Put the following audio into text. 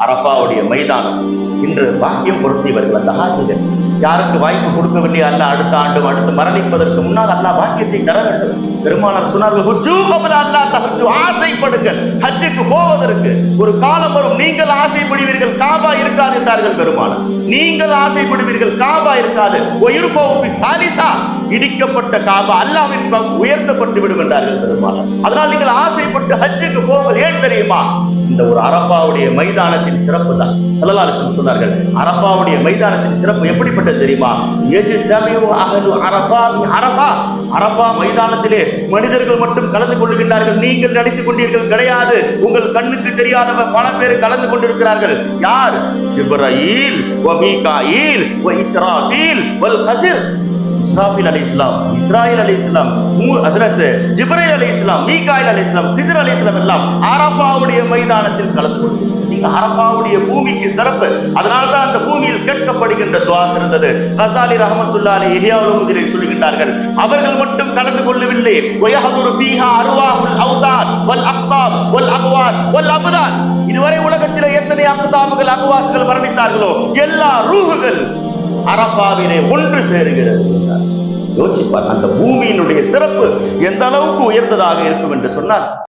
அரபாவுடைய மைதானம் இன்று பாக்கியம் பொருத்தியவர்கள் அந்த ஹாஜிகள் யாருக்கு வாய்ப்பு கொடுக்கவில்லை அல்ல அடுத்த ஆண்டு அடுத்து மரணிப்பதற்கு முன்னால் அல்லாஹ் பாக்கியத்தை தர வேண்டும். பெருமானார் சொன்னார்கள், ஆசைப்படுங்கள் ஹஜ்ஜுக்கு போவதற்கு. ஒரு காலம் வரும் நீங்கள் ஆசைப்படுவீர்கள் காபா இருக்காது என்றார்கள் பெருமானார். நீங்கள் ஆசைப்படுவீர்கள் காபா இருக்காது, சாலிசா இடிக்கப்பட்ட காபா அல்லாஹ்வின் உயர்த்தப்பட்டு விடும் என்றார்கள் பெருமானார். அதனால் நீங்கள் ஆசைப்பட்டு ஹஜ்ஜுக்கு போவது ஏன் தெரியுமா? இந்த ஒரு அரபாவுடைய மைதானத்தின் சிறப்பு தான். ஸல்லல்லாஹு அலைஹி வஸல்லம் சொன்னார்கள், அரபாவுடைய மைதானத்தின் சிறப்பு எப்படிப்பட்டது தெரியுமா? அரபா மைதானத்திலே மனிதர்கள் மட்டும் கலந்து கொள்ளுகின்றார்கள். நீங்கள் நினைத்துக் கொண்டீர்கள் கிடையாது, உங்கள் கண்ணுக்கு தெரியாதவர் பல பேர் கலந்து கொண்டிருக்கிறார்கள். யார்? ஜிப்ரீல் வ மீகாயில் வ இஸ்ராஃபீல் வல் ஹஸிர். இஸ்ராஃபீல் அலைஹிஸ்ஸலாம், இஸ்ராயில் அலைஹிஸ்ஸலாம், ஹஜ்ரத் ஜிப்ரீல் அலைஹிஸ்ஸலாம், மீகாயில் அலைஹிஸ்ஸலாம், ஹிஸ்ர் அலைஹிஸ்ஸலாம் எல்லாம் அரபாவுடைய மைதானத்தில் கலந்து கொள்கிறார்கள். அரபாவுடைய பூமிக்கு சிறப்பு. அதனால்தான் அந்த பூமியில் கேட்கப்படுகின்ற துஆ இருந்தது. கஸாலி ரஹ்மத்துல்லாஹி அலைஹி இஹ்யா உலூமுதீனில் சொல்லுகின்றார்கள், அவர்கள் மட்டும் கலந்து கொள்ளவில்லை. வயஹதுரு ஃபீஹா அர்வாஹுல் அவ்தாத் வல் அக்தாப் வல் அக்வாஸ் வல் அப்தான். இதுவரை உலகத்திலே எத்தனை அக்தாபுகள் அக்வாஸ்கள் மரணித்தார்களோ எல்லா ரூஹுகள் அரபாவிலே ஒன்று சேருகிறது. யோசிப்பார், அந்த பூமியினுடைய சிறப்பு எந்த அளவுக்கு உயர்ந்ததாக இருக்கும் என்று சொன்னார்.